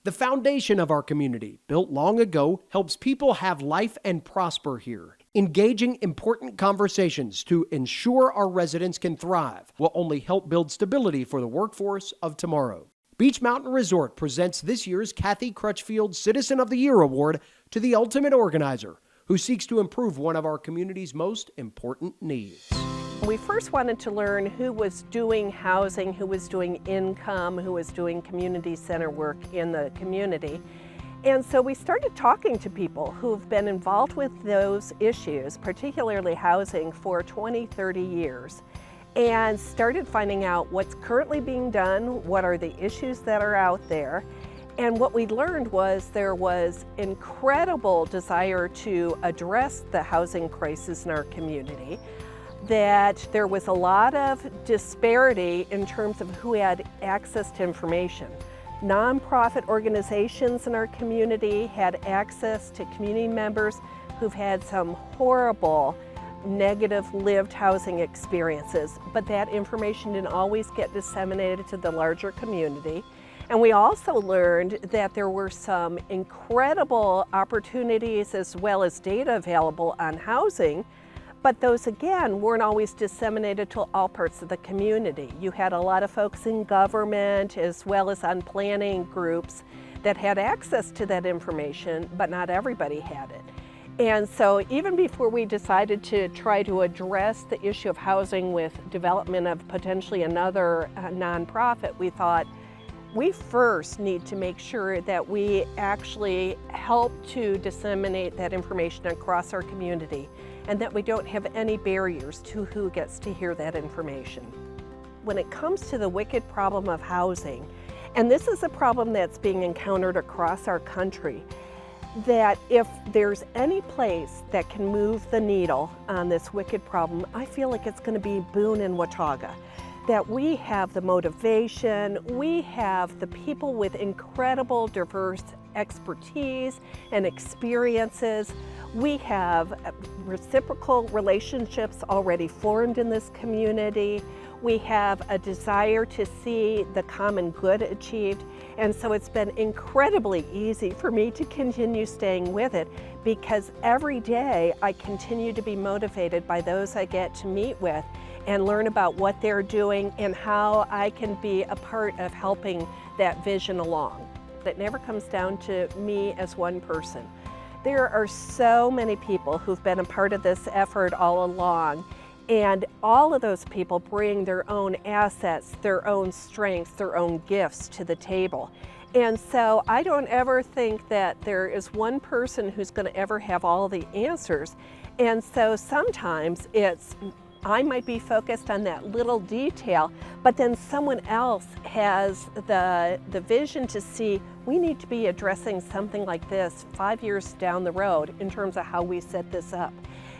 The foundation of our community, built long ago, helps people have life and prosper here. Engaging important conversations to ensure our residents can thrive will only help build stability for the workforce of tomorrow. Beach Mountain Resort presents this year's Kathy Crutchfield Citizen of the Year Award to the ultimate organizer, who seeks to improve one of our community's most important needs. We first wanted to learn who was doing housing, who was doing income, who was doing community center work in the community. And so we started talking to people who've been involved with those issues, particularly housing, for 20, 30 years, and started finding out what's currently being done, what are the issues that are out there. And what we learned was there was incredible desire to address the housing crisis in our community, that there was a lot of disparity in terms of who had access to information. Nonprofit organizations in our community had access to community members who've had some horrible negative lived housing experiences, but that information didn't always get disseminated to the larger community. And we also learned that there were some incredible opportunities as well as data available on housing, but those, again, weren't always disseminated to all parts of the community. You had a lot of folks in government as well as on planning groups that had access to that information, but not everybody had it. And so even before we decided to try to address the issue of housing with development of potentially another nonprofit, we thought we first need to make sure that we actually help to disseminate that information across our community, and that we don't have any barriers to who gets to hear that information. When it comes to the wicked problem of housing, and this is a problem that's being encountered across our country, that if there's any place that can move the needle on this wicked problem, I feel like it's going to be Boone and Watauga. That we have the motivation, we have the people with incredible diverse expertise and experiences. We have reciprocal relationships already formed in this community. We have a desire to see the common good achieved. And so it's been incredibly easy for me to continue staying with it, because every day I continue to be motivated by those I get to meet with and learn about what they're doing and how I can be a part of helping that vision along. It never comes down to me as one person. There are so many people who've been a part of this effort all along, and all of those people bring their own assets, their own strengths, their own gifts to the table. And so I don't ever think that there is one person who's going to ever have all the answers. And so sometimes I might be focused on that little detail, but then someone else has the vision to see we need to be addressing something like this 5 years down the road in terms of how we set this up.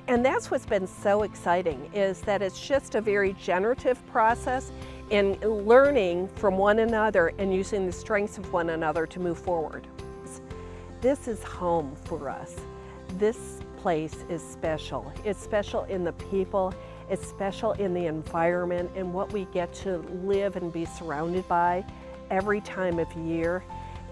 And that's what's been so exciting, is that it's just a very generative process in learning from one another and using the strengths of one another to move forward. This is home for us. This place is special. It's special in the people, it's special in the environment and what we get to live and be surrounded by every time of year.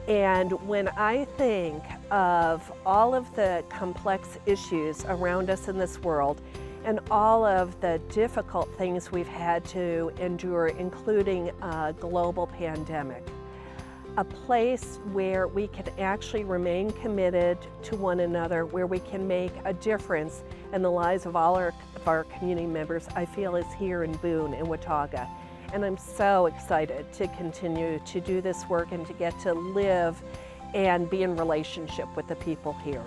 And when I think of all of the complex issues around us in this world and all of the difficult things we've had to endure, including a global pandemic, a place where we can actually remain committed to one another, where we can make a difference in the lives of all of our community members, I feel is here in Boone and Watauga. And I'm so excited to continue to do this work and to get to live and be in relationship with the people here.